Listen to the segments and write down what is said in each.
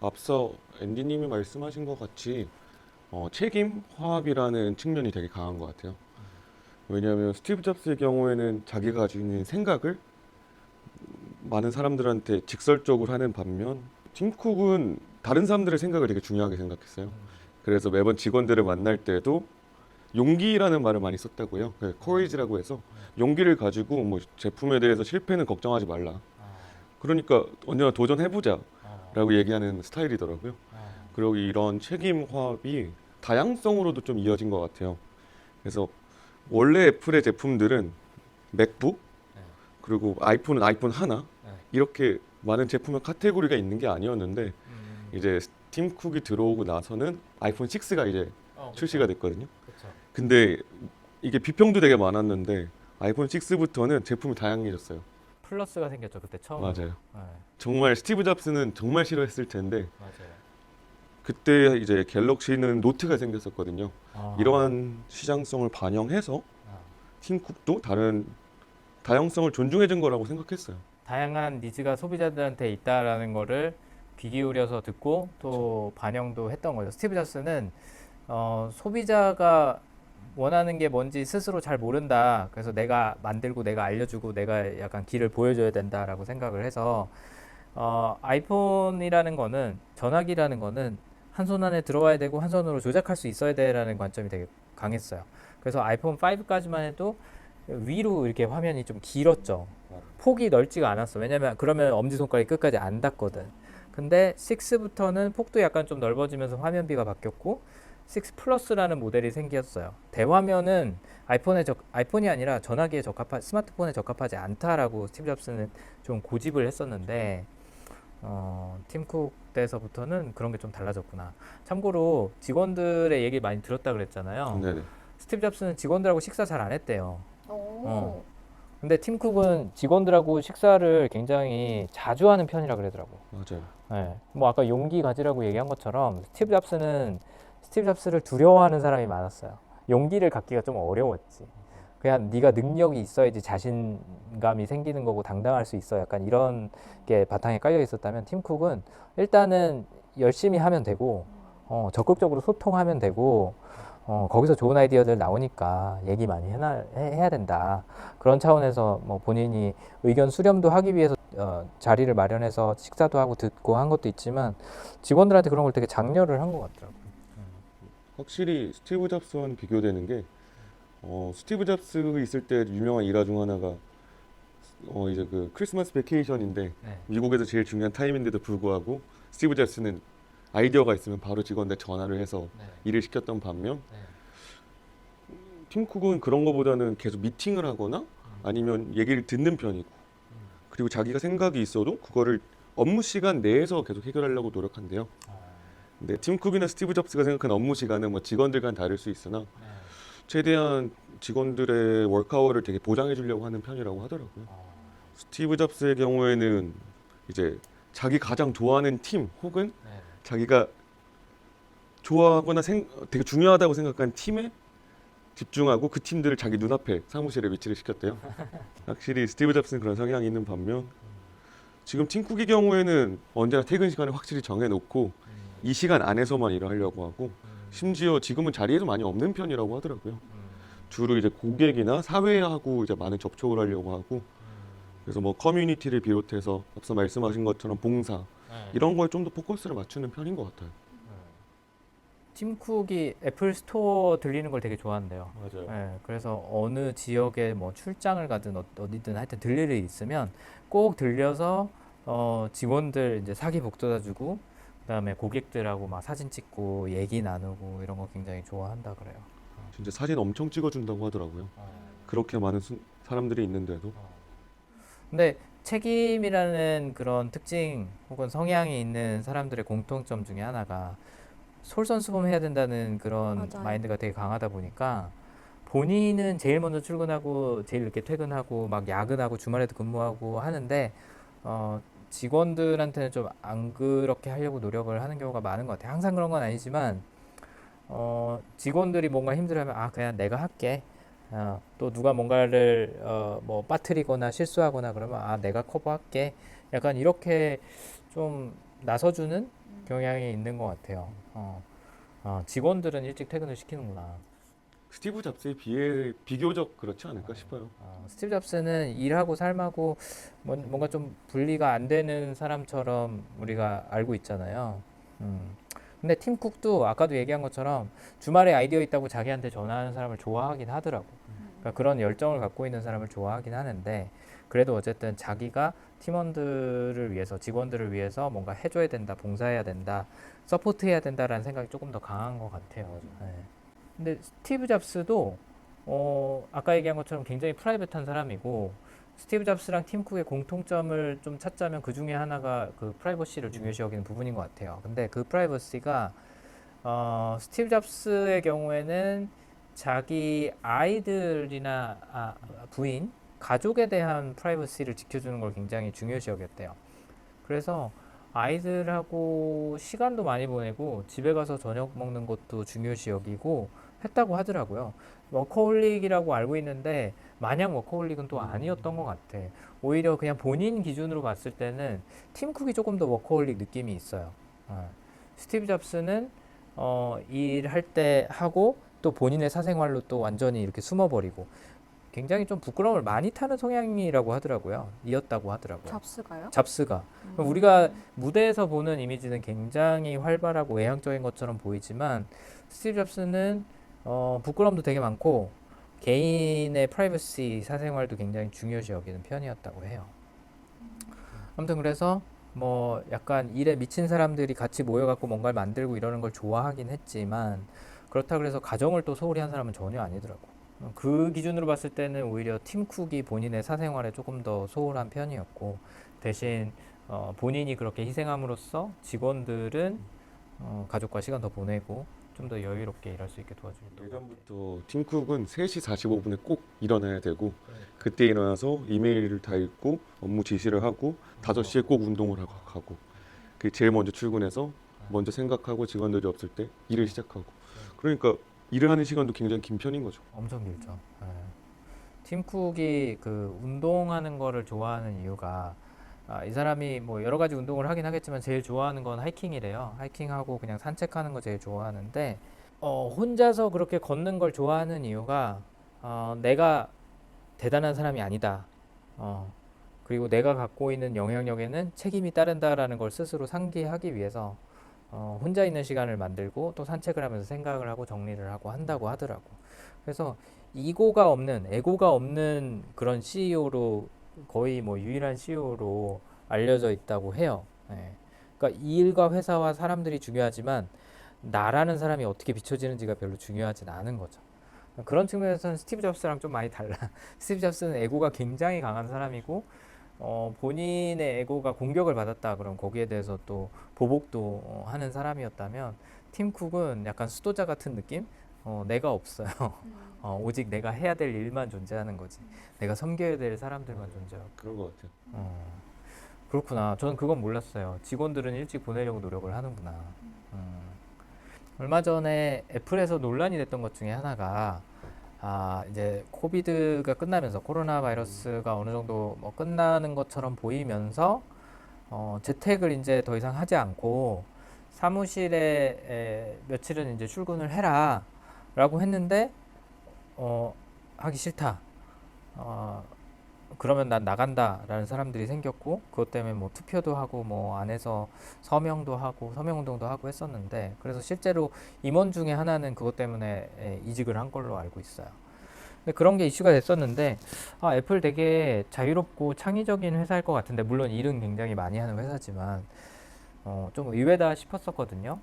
앞서 앤디님이 말씀하신 것 같이 책임 화합이라는 측면이 되게 강한 것 같아요. 왜냐하면 스티브 잡스의 경우에는 자기가 가지고 있는 생각을 많은 사람들한테 직설적으로 하는 반면 팀 쿡은 다른 사람들의 생각을 되게 중요하게 생각했어요. 그래서 매번 직원들을 만날 때도 용기라는 말을 많이 썼다고요. 코리지라고 해서 용기를 가지고 뭐 제품에 대해서 실패는 걱정하지 말라. 그러니까 언제나 도전해보자라고 얘기하는 스타일이더라고요. 그리고 이런 책임 화합이 다양성으로도 좀 이어진 것 같아요. 그래서 원래 애플의 제품들은 맥북 그리고 아이폰은 아이폰 하나 이렇게 많은 제품의 카테고리가 있는 게 아니었는데 이제 팀 쿡이 들어오고 나서는 아이폰 6가 이제 출시가 됐거든요. 그쵸. 근데 이게 비평도 되게 많았는데 아이폰 6부터는 제품이 다양해졌어요. 플러스가 생겼죠 그때 처음으로. 맞아요. 네, 정말 스티브 잡스는 정말 싫어했을 텐데 맞아요. 그때 이제 갤럭시는 노트가 생겼었거든요. 아, 이러한 시장성을 반영해서 아. 팀 쿡도 다른 다양성을 존중해 준 거라고 생각했어요. 다양한 니즈가 소비자들한테 있다라는 거를 귀 기울여서 듣고 또 반영도 했던 거죠. 스티브 잡스는 소비자가 원하는 게 뭔지 스스로 잘 모른다. 그래서 내가 만들고 내가 알려주고 내가 약간 길을 보여줘야 된다라고 생각을 해서 아이폰이라는 거는 전화기라는 거는 한 손 안에 들어와야 되고 한 손으로 조작할 수 있어야 되라는 관점이 되게 강했어요. 그래서 아이폰 5까지만 해도 위로 이렇게 화면이 좀 길었죠. 폭이 넓지가 않았어. 왜냐면 그러면 엄지손가락이 끝까지 안 닿거든. 근데 6부터는 폭도 약간 좀 넓어지면서 화면비가 바뀌었고 6 플러스라는 모델이 생겼어요. 대화면은 아이폰이 아니라 전화기에 스마트폰에 적합하지 않다라고 스티브 잡스는 좀 고집을 했었는데 팀쿡 때서부터는 그런 게 좀 달라졌구나. 참고로 직원들의 얘기 많이 들었다 그랬잖아요. 네네. 스티브 잡스는 직원들하고 식사 잘 안 했대요. 오. 근데 팀 쿡은 직원들하고 식사를 굉장히 자주 하는 편이라 그러더라고. 맞아요. 네. 뭐 아까 용기 가지라고 얘기한 것처럼 스티브 잡스를 두려워하는 사람이 많았어요. 용기를 갖기가 좀 어려웠지. 그냥 네가 능력이 있어야지 자신감이 생기는 거고 당당할 수 있어. 약간 이런 게 바탕에 깔려 있었다면 팀 쿡은 일단은 열심히 하면 되고 적극적으로 소통하면 되고 거기서 좋은 아이디어들 나오니까 얘기 많이 해야 된다. 그런 차원에서 뭐 본인이 의견 수렴도 하기 위해서 자리를 마련해서 식사도 하고 듣고 한 것도 있지만 직원들한테 그런 걸 되게 장려를 한 것 같더라고요. 확실히 스티브 잡스와는 비교되는 게 스티브 잡스 있을 때 유명한 일화 중 하나가 이제 그 크리스마스 베케이션인데 네. 미국에서 제일 중요한 타임인데도 불구하고 스티브 잡스는 아이디어가 있으면 바로 직원한테 전화를 해서 네. 일을 시켰던 반면 네. 팀 쿡은 그런 거보다는 계속 미팅을 하거나 아니면 얘기를 듣는 편이고 그리고 자기가 생각이 있어도 그거를 업무 시간 내에서 계속 해결하려고 노력한대요. 근데 팀 쿡이나 스티브 잡스가 생각하는 업무 시간은 뭐 직원들과는 다를 수 있으나 최대한 직원들의 워크아워를 되게 보장해 주려고 하는 편이라고 하더라고요. 스티브 잡스의 경우에는 이제 자기 가장 좋아하는 팀 혹은 자기가 좋아하거나 되게 중요하다고 생각하는 팀에 집중하고 그 팀들을 자기 눈앞에 사무실에 위치를 시켰대요. 확실히 스티브 잡스는 그런 성향이 있는 반면 지금 팀 쿡의 경우에는 언제나 퇴근 시간을 확실히 정해놓고 이 시간 안에서만 일을 하려고 하고 심지어 지금은 자리에도 많이 없는 편이라고 하더라고요. 주로 이제 고객이나 사회하고 이제 많은 접촉을 하려고 하고 그래서 뭐 커뮤니티를 비롯해서 앞서 말씀하신 것처럼 봉사 이런 거에 좀 더 포커스를 맞추는 편인 것 같아요. 팀 쿡이 애플 스토어 들리는 걸 되게 좋아한대요. 맞아요. 네, 그래서 어느 지역에 뭐 출장을 가든 어디든 하여튼 들릴 일이 있으면 꼭 들려서 직원들 이제 사기 북돋아주고 그다음에 고객들하고 막 사진 찍고 얘기 나누고 이런 거 굉장히 좋아한다 그래요. 진짜 사진 엄청 찍어준다고 하더라고요. 그렇게 많은 사람들이 있는데도 근데 책임이라는 그런 특징 혹은 성향이 있는 사람들의 공통점 중에 하나가 솔선수범해야 된다는 그런 맞아요. 마인드가 되게 강하다 보니까 본인은 제일 먼저 출근하고 제일 늦게 퇴근하고 막 야근하고 주말에도 근무하고 하는데 직원들한테는 좀 안 그렇게 하려고 노력을 하는 경우가 많은 것 같아요. 항상 그런 건 아니지만 직원들이 뭔가 힘들어하면 그냥 내가 할게. 또 누가 뭔가를 뭐 빠뜨리거나 실수하거나 그러면 내가 커버할게. 약간 이렇게 좀 나서주는 경향이 있는 것 같아요. 직원들은 일찍 퇴근을 시키는구나. 스티브 잡스에 비해 비교적 그렇지 않을까 싶어요. 스티브 잡스는 일하고 삶하고 뭔가 좀 분리가 안 되는 사람처럼 우리가 알고 있잖아요. 근데 팀 쿡도 아까도 얘기한 것처럼 주말에 아이디어 있다고 자기한테 전화하는 사람을 좋아하긴 하더라고. 그러니까 그런 열정을 갖고 있는 사람을 좋아하긴 하는데 그래도 어쨌든 자기가 팀원들을 위해서 직원들을 위해서 뭔가 해줘야 된다, 봉사해야 된다, 서포트해야 된다라는 생각이 조금 더 강한 것 같아요. 네. 근데 스티브 잡스도 아까 얘기한 것처럼 굉장히 프라이빗한 사람이고 스티브 잡스랑 팀 쿡의 공통점을 좀 찾자면 그 중에 하나가 그 프라이버시를 중요시 여기는 부분인 것 같아요. 근데 그 프라이버시가 스티브 잡스의 경우에는 자기 아이들이나 부인, 가족에 대한 프라이버시를 지켜주는 걸 굉장히 중요시 여겼대요. 그래서 아이들하고 시간도 많이 보내고 집에 가서 저녁 먹는 것도 중요시 여기고 했다고 하더라고요. 워커홀릭이라고 알고 있는데 마냥 워커홀릭은 또 아니었던 것 같아. 오히려 그냥 본인 기준으로 봤을 때는 팀 쿡이 조금 더 워커홀릭 느낌이 있어요. 스티브 잡스는 일할 때 하고 또 본인의 사생활로 또 완전히 이렇게 숨어버리고 굉장히 좀 부끄러움을 많이 타는 성향이라고 하더라고요. 이었다고 하더라고요. 잡스가요? 잡스가. 우리가 무대에서 보는 이미지는 굉장히 활발하고 외향적인 것처럼 보이지만 스티브 잡스는 부끄러움도 되게 많고 개인의 프라이버시 사생활도 굉장히 중요시 여기는 편이었다고 해요. 아무튼 그래서 뭐 약간 일에 미친 사람들이 같이 모여갖고 뭔가를 만들고 이러는 걸 좋아하긴 했지만 그렇다 그래서 가정을 또 소홀히 한 사람은 전혀 아니더라고. 그 기준으로 봤을 때는 오히려 팀 쿡이 본인의 사생활에 조금 더 소홀한 편이었고 대신 본인이 그렇게 희생함으로써 직원들은 가족과 시간 더 보내고 좀 더 여유롭게 일할 수 있게 도와주는 것 같아요. 예전부터 팀 쿡은 3시 45분에 꼭 일어나야 되고 그때 일어나서 이메일을 다 읽고 업무 지시를 하고 5시에 꼭 운동을 하고 가고 그 제일 먼저 출근해서 먼저 생각하고 직원들이 없을 때 일을 시작하고 그러니까 일을 하는 시간도 굉장히 긴 편인 거죠. 엄청 길죠. 네. 팀 쿡이 그 운동하는 거를 좋아하는 이유가 이 사람이 뭐 여러 가지 운동을 하긴 하겠지만 제일 좋아하는 건 하이킹이래요. 하이킹하고 그냥 산책하는 거 제일 좋아하는데 혼자서 그렇게 걷는 걸 좋아하는 이유가 내가 대단한 사람이 아니다. 그리고 내가 갖고 있는 영향력에는 책임이 따른다라는 걸 스스로 상기하기 위해서 혼자 있는 시간을 만들고 또 산책을 하면서 생각을 하고 정리를 하고 한다고 하더라고. 그래서 이고가 없는, 에고가 없는 그런 CEO로 거의 뭐 유일한 CEO로 알려져 있다고 해요. 예. 그러니까 일과 회사와 사람들이 중요하지만 나라는 사람이 어떻게 비춰지는지가 별로 중요하진 않은 거죠. 그런 측면에서는 스티브 잡스랑 좀 많이 달라. 스티브 잡스는 에고가 굉장히 강한 사람이고 본인의 에고가 공격을 받았다 그럼 거기에 대해서 또 보복도 하는 사람이었다면 팀 쿡은 약간 수도자 같은 느낌? 내가 없어요. 오직 내가 해야 될 일만 존재하는 거지. 내가 섬겨야 될 사람들만 존재하고. 그런 것 같아요. 그렇구나. 저는 그건 몰랐어요. 직원들은 일찍 보내려고 노력을 하는구나. 얼마 전에 애플에서 논란이 됐던 것 중에 하나가 이제 코비드가 끝나면서 코로나 바이러스가 어느 정도 뭐 끝나는 것처럼 보이면서 재택을 이제 더 이상 하지 않고 사무실에 며칠은 이제 출근을 해라 라고 했는데 하기 싫다. 그러면 난 나간다라는 사람들이 생겼고 그것 때문에 뭐 투표도 하고 뭐 안에서 서명도 하고 서명운동도 하고 했었는데 그래서 실제로 임원 중에 하나는 그것 때문에 이직을 한 걸로 알고 있어요. 근데 그런 게 이슈가 됐었는데 애플 되게 자유롭고 창의적인 회사일 것 같은데 물론 일은 굉장히 많이 하는 회사지만 좀 의외다 싶었었거든요.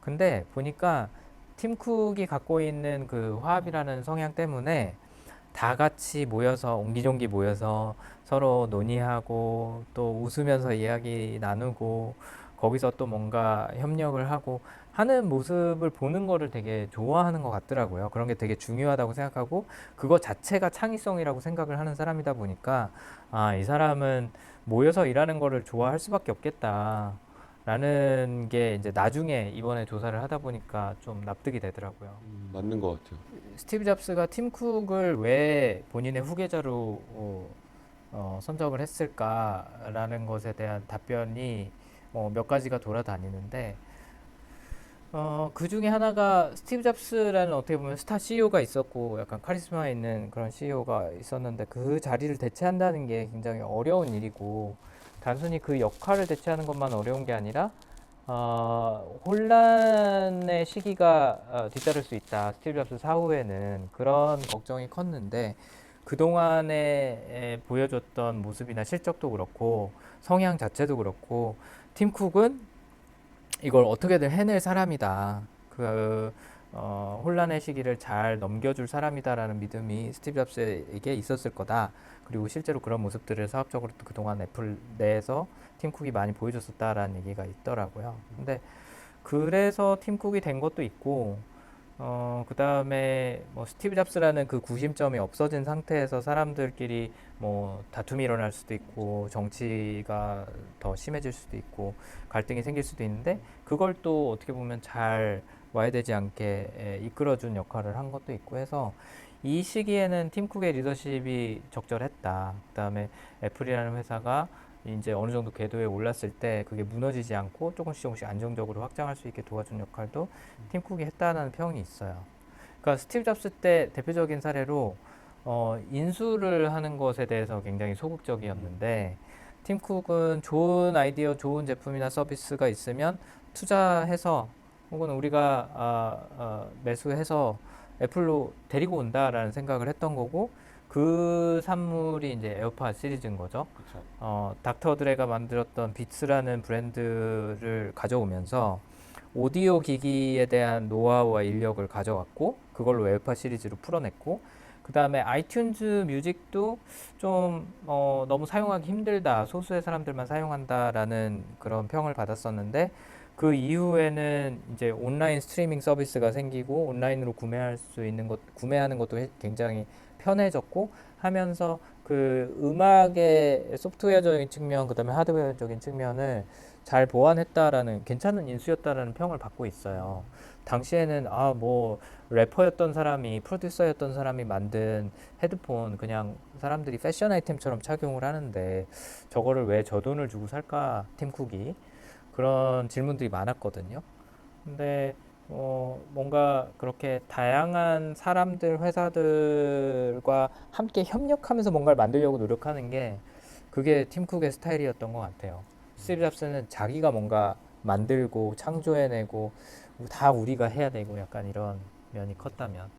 근데 보니까 팀 쿡이 갖고 있는 그 화합이라는 성향 때문에 다 같이 모여서 옹기종기 모여서 서로 논의하고 또 웃으면서 이야기 나누고 거기서 또 뭔가 협력을 하고 하는 모습을 보는 거를 되게 좋아하는 것 같더라고요. 그런 게 되게 중요하다고 생각하고 그거 자체가 창의성이라고 생각을 하는 사람이다 보니까 이 사람은 모여서 일하는 거를 좋아할 수밖에 없겠다. 라는 게 이제 나중에 이번에 조사를 하다 보니까 좀 납득이 되더라고요. 맞는 것 같아요. 스티브 잡스가 팀 쿡을 왜 본인의 후계자로 선정을 했을까라는 것에 대한 답변이 몇 가지가 돌아다니는데 그 중에 하나가 스티브 잡스라는 어떻게 보면 스타 CEO가 있었고 약간 카리스마 있는 그런 CEO가 있었는데 그 자리를 대체한다는 게 굉장히 어려운 일이고 단순히 그 역할을 대체하는 것만 어려운 게 아니라 혼란의 시기가 뒤따를 수 있다. 스티브 잡스 사후에는 그런 걱정이 컸는데 그동안에 보여줬던 모습이나 실적도 그렇고 성향 자체도 그렇고 팀 쿡은 이걸 어떻게든 해낼 사람이다. 혼란의 시기를 잘 넘겨줄 사람이다라는 믿음이 스티브 잡스에게 있었을 거다. 그리고 실제로 그런 모습들을 사업적으로 그동안 애플 내에서 팀 쿡이 많이 보여줬었다라는 얘기가 있더라고요. 근데 그래서 팀 쿡이 된 것도 있고, 그 다음에 뭐 스티브 잡스라는 그 구심점이 없어진 상태에서 사람들끼리 뭐 다툼이 일어날 수도 있고, 정치가 더 심해질 수도 있고, 갈등이 생길 수도 있는데, 그걸 또 어떻게 보면 잘 와야 되지 않게 이끌어준 역할을 한 것도 있고 해서, 이 시기에는 팀 쿡의 리더십이 적절했다. 그 다음에 애플이라는 회사가 이제 어느 정도 궤도에 올랐을 때 그게 무너지지 않고 조금씩 안정적으로 확장할 수 있게 도와준 역할도 팀 쿡이 했다는 평이 있어요. 그러니까 스티브 잡스 때 대표적인 사례로 인수를 하는 것에 대해서 굉장히 소극적이었는데 팀 쿡은 좋은 아이디어, 좋은 제품이나 서비스가 있으면 투자해서 혹은 우리가 매수해서 애플로 데리고 온다라는 생각을 했던 거고 그 산물이 이제 에어팟 시리즈인 거죠. 그렇죠. 닥터 드레가 만들었던 비츠라는 브랜드를 가져오면서 오디오 기기에 대한 노하우와 인력을 가져왔고 그걸로 에어팟 시리즈로 풀어냈고 그 다음에 아이튠즈 뮤직도 좀 너무 사용하기 힘들다 소수의 사람들만 사용한다라는 그런 평을 받았었는데 그 이후에는 이제 온라인 스트리밍 서비스가 생기고 온라인으로 구매할 수 있는 것 구매하는 것도 굉장히 편해졌고 하면서 그 음악의 소프트웨어적인 측면 그다음에 하드웨어적인 측면을 잘 보완했다라는 괜찮은 인수였다라는 평을 받고 있어요. 당시에는 뭐 래퍼였던 사람이 프로듀서였던 사람이 만든 헤드폰 그냥 사람들이 패션 아이템처럼 착용을 하는데 저거를 왜 저 돈을 주고 살까 팀 쿡이 그런 질문들이 많았거든요. 근데 뭔가 그렇게 다양한 사람들, 회사들과 함께 협력하면서 뭔가를 만들려고 노력하는 게 그게 팀 쿡의 스타일이었던 것 같아요. 스티브 잡스는 자기가 뭔가 만들고 창조해내고 다 우리가 해야 되고 약간 이런 면이 컸다면